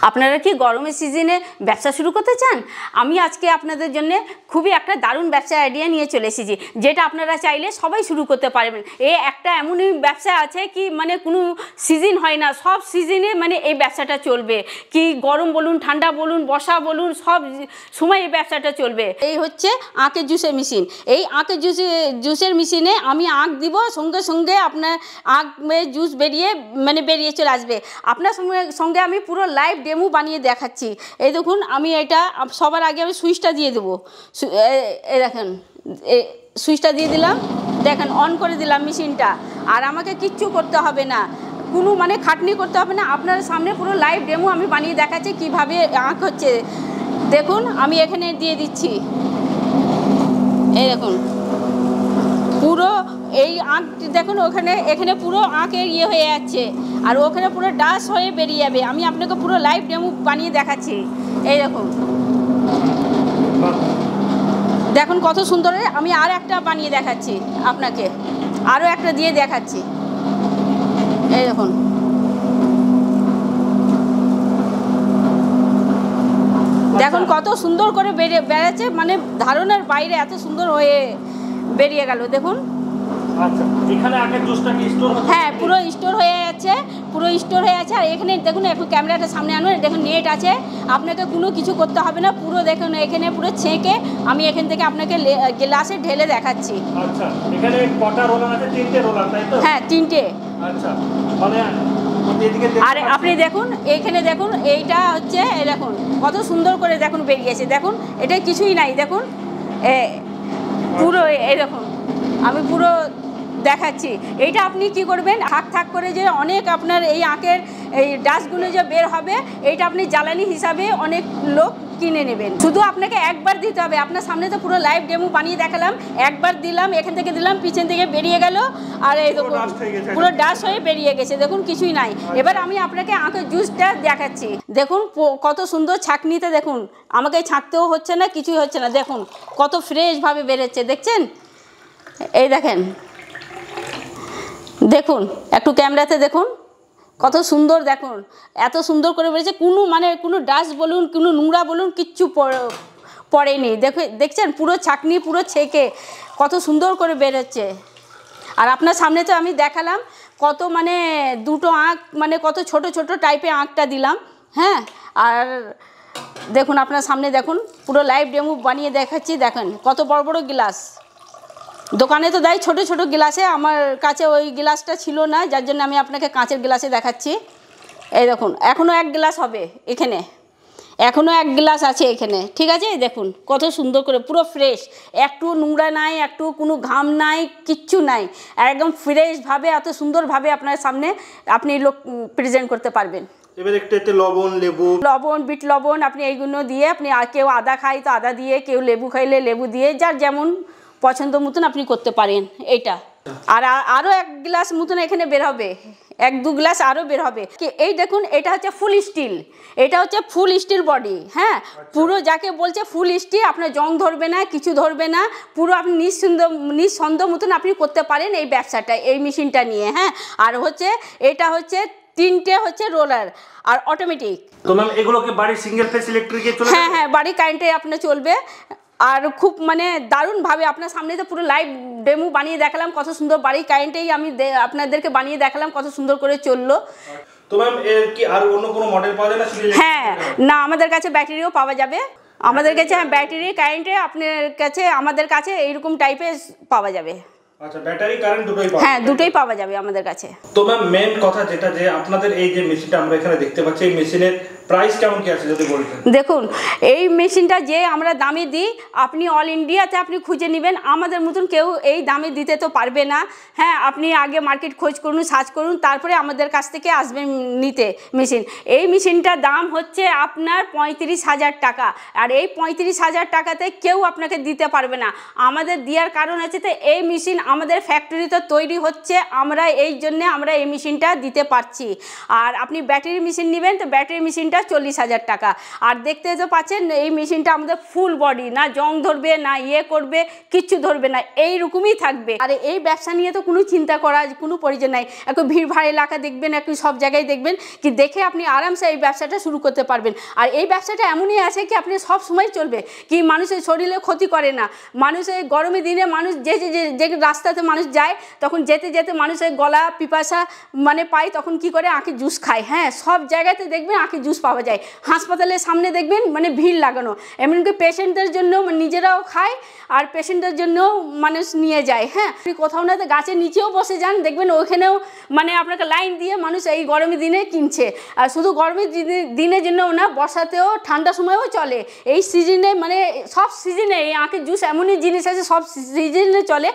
আপনারা কি গরমের সিজনে ব্যবসা শুরু করতে চান? আমি আজকে আপনাদের জন্য খুবই একটা দারুণ ব্যবসা আইডিয়া নিয়ে চলে এসেছি, যেটা আপনারা চাইলে সবাই শুরু করতে পারবেন। এই একটা এমনই ব্যবসা আছে কি মানে কোনো সিজন হয় না, সব সিজনে মানে এই ব্যবসাটা চলবে। কি গরম বলুন, ঠান্ডা বলুন, বর্ষা বলুন, সব সময় এই ব্যবসাটা চলবে। এই হচ্ছে আখের জুসের মেশিন। এই আখের জুসের মেশিনে আমি আখ দিব, সঙ্গে সঙ্গে আপনার আখ জুস বেরিয়ে চলে আসবে। আপনার সঙ্গে আমি পুরো লাইভ ডেমো বানিয়ে দেখাচ্ছি। এই দেখুন, আমি এটা সবার আগে আমি সুইচটা দিয়ে দেবো। এই দেখেন, সুইচটা দিয়ে দিলাম, দেখেন অন করে দিলাম মেশিনটা। আর আমাকে কিচ্ছু করতে হবে না, কোনো মানে খাটনি করতে হবে না। আপনার সামনে পুরো লাইভ ডেমো আমি বানিয়ে দেখাচ্ছি কীভাবে আখ হচ্ছে। দেখুন, আমি এখানে দিয়ে দিচ্ছি। এই দেখুন পুরো এই আঁক দেখুন, এখানে পুরো আঁকের ইয়ে হয়ে যাচ্ছে, আর ওখানে পুরো ডাস্ট হয়ে বেরিয়ে যাবে। আমি আপনাকে পুরো লাইভ ডেমো বানিয়ে দেখাচ্ছি। এই দেখুন, দেখুন কত সুন্দর। আমি আর একটা বানিয়ে দেখাচ্ছি আপনাকে, আরও একটা দিয়ে দেখাচ্ছি। এই দেখুন, দেখুন কত সুন্দর করে বেড়েছে, মানে ধারণার বাইরে এত সুন্দর হয়ে বেরিয়ে গেল। দেখুন, আচ্ছা, এখানে আখের জুসটা কি স্টোর হচ্ছে? হ্যাঁ, পুরো স্টোর হয়ে যাচ্ছে, পুরো স্টোর হয়ে আছে। আর এখানে দেখুন, একটু ক্যামেরাটা সামনে আনুন, দেখুন নেট আছে, আপনাকে কোনো কিছু করতে হবে না। পুরো দেখুন এখানে পুরো ছেঁকে আমি এখান থেকে আপনাকে গ্লাসে ঢেলে দেখাচ্ছি। আচ্ছা, এখানে কটা রোলার আছে? 3টে রোলার, তাই তো? হ্যাঁ, 3টে। আচ্ছা, মানে আর আপনি দেখুন, এইখানে দেখুন, এইটা হচ্ছে, এই দেখুন কত সুন্দর করে দেখুন বেরিয়েছে। দেখুন, এটা কিছুই নাই, দেখুন পুরো এই দেখুন, আমি পুরো দেখাচ্ছি। এইটা আপনি কি করবেন, থাক করে যে অনেক আপনার এই আঁকের এই ডাস্টগুলো যে বের হবে, এইটা আপনি জ্বালানি হিসাবে অনেক লোক কিনে নেবেন। শুধু আপনাকে একবার দিতে হবে। আপনার সামনে তো পুরো লাইভ ডেমো বানিয়ে দেখালাম, একবার দিলাম, এখান থেকে দিলাম, পিছন থেকে বেরিয়ে গেল, আর এই দেখুন পুরো ডাস্ট হয়ে বেরিয়ে গেছে। দেখুন কিছুই নাই। এবার আমি আপনাকে আঁকের জুসটা দেখাচ্ছি। দেখুন কত সুন্দর ছাঁকনিতে, দেখুন আমাকে ছাঁকতেও হচ্ছে না, কিছুই হচ্ছে না। দেখুন কত ফ্রেশভাবে বেরোচ্ছে, দেখছেন? এই দেখেন, দেখুন একটু ক্যামেরাতে দেখুন কত সুন্দর, দেখুন এত সুন্দর করে বেরিয়েছে। কোনো ডাস্ট বলুন, কোনো নোংরা বলুন, কিচ্ছু পড়েনি। দেখছেন পুরো ছাঁকনি, পুরো ছেঁকে কত সুন্দর করে বেরোচ্ছে। আর আপনার সামনে তো আমি দেখালাম কত মানে দুটো আঁক, মানে কত ছোট ছোট টাইপের আঁকটা দিলাম। হ্যাঁ, আর দেখুন আপনার সামনে দেখুন পুরো লাইভ ডেমো বানিয়ে দেখাচ্ছি। দেখেন কত বড় বড় গ্লাস, দোকানে তো দেয় ছোট ছোট গ্লাসে, আমার কাছে ওই গ্লাসটা ছিল না, যার জন্য আমি আপনাকে কাঁচের গ্লাসে দেখাচ্ছি। এই দেখুন, এখনও এক গ্লাস হবে এখানে, এখনও এক গ্লাস আছে এখানে, ঠিক আছে? দেখুন কত সুন্দর করে পুরো ফ্রেশ, একটু নোংরা নাই, একটু কোনো ঘাম নাই, কিচ্ছু নাই, একদম ফ্রেশভাবে এত সুন্দরভাবে আপনার সামনে আপনি প্রেজেন্ট করতে পারবেন। এবার একটু লবণ, লেবু, বিট লবণ আপনি এইগুলো দিয়ে, আপনি কেউ আদা খায় তো আদা দিয়ে, কেউ লেবু খাইলে লেবু দিয়ে, যার যেমন পছন্দ মতন আপনি করতে পারেন এইটা। আর আরও এক গ্লাস মতন এখানে বের হবে, 1-2 গ্লাস আরও বের হবে। কি এই দেখুন, এটা হচ্ছে ফুল স্টিল, এটা হচ্ছে ফুল স্টিল বডি। হ্যাঁ, পুরো যাকে বলছে ফুল স্টিল, আপনার জং ধরবে না, কিছু ধরবে না, পুরো আপনি নিঃসন্দেহ মতন আপনি করতে পারেন এই ব্যবসাটা, এই মেশিনটা নিয়ে। হ্যাঁ, আর হচ্ছে এটা হচ্ছে 3টে হচ্ছে রোলার আর অটোমেটিক। তো ম্যাম এগুলোকে বাড়ির সিঙ্গেল ফেজ ইলেকট্রিকে চলবে? হ্যাঁ হ্যাঁ, বাড়ির কারেন্টে আপনার চলবে। আর খুব মানে দারুণভাবে আপনার সামনে তো পুরো লাইভ ডেমো বানিয়ে দেখালাম, কত সুন্দর বাড়ির কারেন্টেই আমি আপনাদেরকে বানিয়ে দেখালাম, কত সুন্দর করে চললো। তো ম্যাম এর কি আর অন্য কোনো মডেল পাওয়া যায় না? হ্যাঁ, না আমাদের কাছে ব্যাটারিও পাওয়া যাবে। আমাদের কাছে ব্যাটারি কারেন্টে আপনার কাছে, আমাদের কাছে এইরকম টাইপের পাওয়া যাবে। আচ্ছা, ব্যাটারি কারেন্ট দুটোই পাওয়া? হ্যাঁ, দুটোই পাওয়া যাবে আমাদের কাছে। তো ম্যাম মেন কথা যেটা, যে আপনাদের এই যে মেশিনটা আমরা এখানে দেখতে পাচ্ছি, এই মেশিনের প্রাইস কেমন কি আছে যদি বলতেন? দেখুন, এই মেশিনটা যে আমরা দামে দিই, আপনি অল ইন্ডিয়াতে আপনি খুঁজে নেবেন, আমাদের মতন কেউ এই দামে দিতে তো পারবে না। হ্যাঁ, আপনি আগে মার্কেট খোঁজ করুন, সার্চ করুন, তারপরে আমাদের কাছ থেকে আসবেন নিতে মেশিন। এই মেশিনটার দাম হচ্ছে আপনার 35,000 টাকা। আর এই 35,000 টাকাতে কেউ আপনাকে দিতে পারবে না। আমাদের দেওয়ার কারণ আছে, তো এই মেশিন আমাদের ফ্যাক্টরিতে তৈরি হচ্ছে, আমরা এই জন্যে আমরা এই মেশিনটা দিতে পারছি। আর আপনি ব্যাটারি মেশিন নেবেন, তো ব্যাটারি মেশিনটা মেশিনটা 40,000 টাকা। আর দেখতে তো পাচ্ছেন এই মেশিনটা আমাদের ফুল বডি, না জং ধরবে না করবে, কিচ্ছু ধরবে না, এইরকমই থাকবে। আর এই ব্যবসা নিয়ে তো কোনো চিন্তা করার কোনো প্রয়োজন নাই। একটু ভিড়ভাড় এলাকা দেখবেন, একটু সব জায়গায় দেখবেন কি দেখে আপনি আরামসে এই ব্যবসাটা শুরু করতে পারবেন। আর এই ব্যবসাটা এমনই আছে কি আপনি সব সময় চলবে, কি মানুষের শরীরে ক্ষতি করে না। মানুষের গরমের দিনে মানুষ যে রাস্তাতে মানুষ যায়, তখন যেতে যেতে মানুষের গলা পিপাসা মানে পায়, তখন কি করে আখের জুস খায়। হ্যাঁ, সব জায়গাতে দেখবেন আখের জুস পাওয়া যায়। হাসপাতালের সামনে দেখবেন মানে ভিড় লাগানো, এমনকি পেশেন্টদের জন্য নিজেরাও খায় আর পেশেন্টদের জন্য মানুষ নিয়ে যায়। হ্যাঁ, আপনি কোথাও না তো গাছের নিচেও বসে যান, দেখবেন ওইখানেও মানে আপনাকে লাইন দিয়ে মানুষ এই গরমের দিনে কিনছে। আর শুধু গরমের দিনের জন্যও না, বর্ষাতেও ঠান্ডার সময়ও চলে। এই সিজনে মানে সব সিজনে এই আখের জুস এমনই জিনিস আছে, সব সিজনে চলে।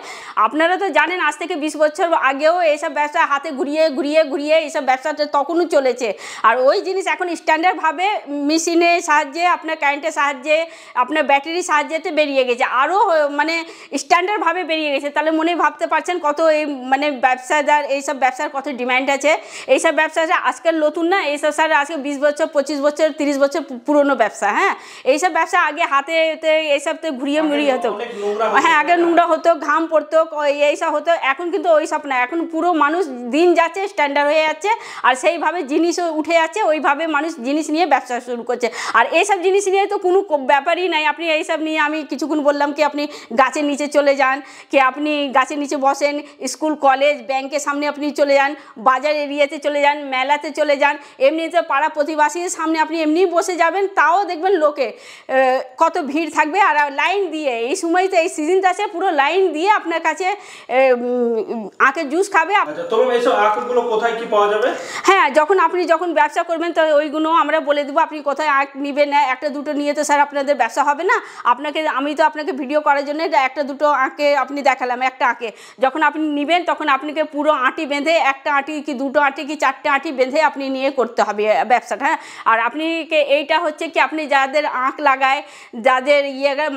আপনারা তো জানেন আজ থেকে 20 বছর আগেও এইসব ব্যবসা হাতে ঘুরিয়ে ঘুরিয়ে ঘুরিয়ে এইসব ব্যবসাটা তখনও চলেছে। আর ওই জিনিস এখন স্ট্যান্ডার্ডভাবে মেশিনের সাহায্যে, আপনার কারেন্টের সাহায্যে, আপনার ব্যাটারির সাহায্যে বেরিয়ে গেছে, আরও মানে স্ট্যান্ডার্ডভাবে বেরিয়ে গেছে। তাহলে মনে ভাবতে পারছেন কত এই মানে ব্যবসাদার এইসব ব্যবসার কত ডিমান্ড আছে। এইসব ব্যবসা আজকাল নতুন না, এইসব স্যার আজকে 20 বছর 25 বছর 30 বছর পুরনো ব্যবসা। হ্যাঁ, এইসব ব্যবসা আগে হাতে এইসবতে ঘুরিয়ে মুড়িয়ে হতো। হ্যাঁ, আগে নোংরা হতো, ঘাম পড়তো, এইসব হতো। এখন কিন্তু ওইসব না, এখন পুরো মানুষ দিন যাচ্ছে স্ট্যান্ডার্ড হয়ে যাচ্ছে, আর সেইভাবে জিনিসও উঠে যাচ্ছে, ওইভাবে মানুষ জিনিস নিয়ে ব্যবসা শুরু করছে। আর এইসব জিনিস নিয়ে তো কোনো ব্যাপারই নাই। আপনি এইসব নিয়ে আমি কিছুক্ষণ বললাম কি আপনি গাছের নিচে চলে যান, কি আপনি গাছের নিচে বসেন, স্কুল কলেজ ব্যাংকের সামনে আপনি চলে যান, বাজার এরিয়াতে চলে যান, মেলাতে চলে যান, এমনিতে পাড়া প্রতিবেশীর সামনে আপনি এমনি বসে যাবেন, তাও দেখবেন লোকে কত ভিড় থাকবে। আর লাইন দিয়ে এই সময়তে এই সিজনটা আছে, পুরো লাইন দিয়ে আপনার কাছে আখের জুস খাবে। তবে এইসব আখগুলো কোথায় কি পাওয়া যাবে? হ্যাঁ, আপনি যখন ব্যবসা করবেন তো ওইগুলো আমরা বলে দেবো, আপনি কোথায় আখ নেবেন। না একটা দুটো নিয়ে তো স্যার আপনাদের ব্যবসা হবে না। আমি তো আপনাকে ভিডিও করার জন্য একটা দুটো আঁকে আপনি দেখালাম, একটা আঁকে যখন আপনি নেবেন তখন আপনাকে পুরো আঁটি বেঁধে, একটা আঁটি কি দুটো আঁটি কি চারটে আঁটি বেঁধে আপনি নিয়ে করতে হবে ব্যবসাটা। হ্যাঁ, আর আপনি এইটা হচ্ছে কি আপনি যাদের আঁক লাগায়, যাদের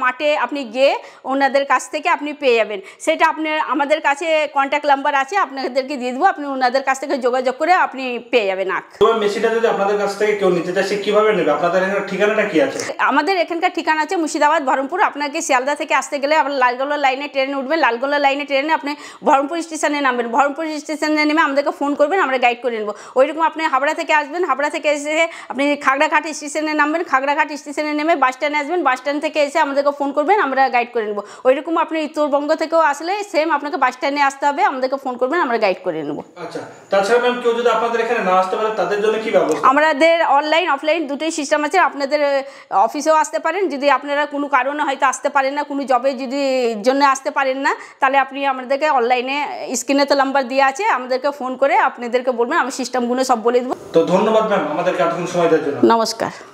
মাঠে আপনি গিয়ে ওনাদের কাছ থেকে আপনি পেয়ে যাবেন। সেটা আপনার আমাদের কাছে কন্ট্যাক্ট নাম্বার আছে, আপনাদেরকে দিয়ে দেবো, আপনি ওনাদের কাছ থেকে যোগাযোগ করে আপনি পেয়ে যাবেন আখ। তবে মেশিনটা যদি আপনাদের কাছ থেকে কেউ নিতে চায় সে কিভাবে নেবে? আপনাদের এখানে ঠিকানাটা কি আছে? আমাদের এখানকার ঠিকানা আছে মুর্শিদাবাদ বহরমপুর। আপনাকে শিয়ালদা থেকে আসতে গেলে আপনার লালগোলা লাইনে ট্রেনে উঠবেন, লালগোলা লাইনে ট্রেনে আপনি বহরমপুর স্টেশনে নামবেন, বহরমপুর স্টেশনে নেমে আমাদেরকে ফোন করবেন, আমরা গাইড করে নেব। ওইরকম আপনি হাবড়া থেকে আসবেন, হাবড়া থেকে এসে আপনি খাগড়াঘাট স্টেশনে নামবেন, খাগড়াঘাট স্টেশনে নেমে বাস স্ট্যান্ডে আসবেন, বাস স্ট্যান্ড থেকে এসে আমাদেরকে ফোন করবেন, আমরা গাইড করে নেব। ওইরকম আপনি উত্তরবঙ্গ থেকেও আসলে সেম আপনাকে বাস স্ট্যান্ডে আসতে হবে, আমাদেরকে ফোন করবেন, আমরা গাইড করে নেব। আচ্ছা, তাছাড়া ম্যাম কেউ যদি আপনাদের এখানে না আসতে পারে তাদের জন্য কি ব্যবস্থা? আমাদের অনলাইন অফলাইন দুটোই সিস্টেম আছে। আপনাদের অফিসেও আসতে পারেন, যদি আপনারা কোনো কারণে হয়তো আসতে পারেন না, কোনো জবে যদি জন্য আসতে পারেন না, তাহলে আপনি আমাদেরকে অনলাইনে স্ক্রিনে তো নাম্বার দেওয়া আছে, আমাদেরকে ফোন করে আপনাদেরকে বলবেন, আমি সিস্টেমগুলো সব বলে দেবো। তো ধন্যবাদ ম্যাম আমাদেরকে এতক্ষণ সময় দেওয়ার জন্য। নমস্কার।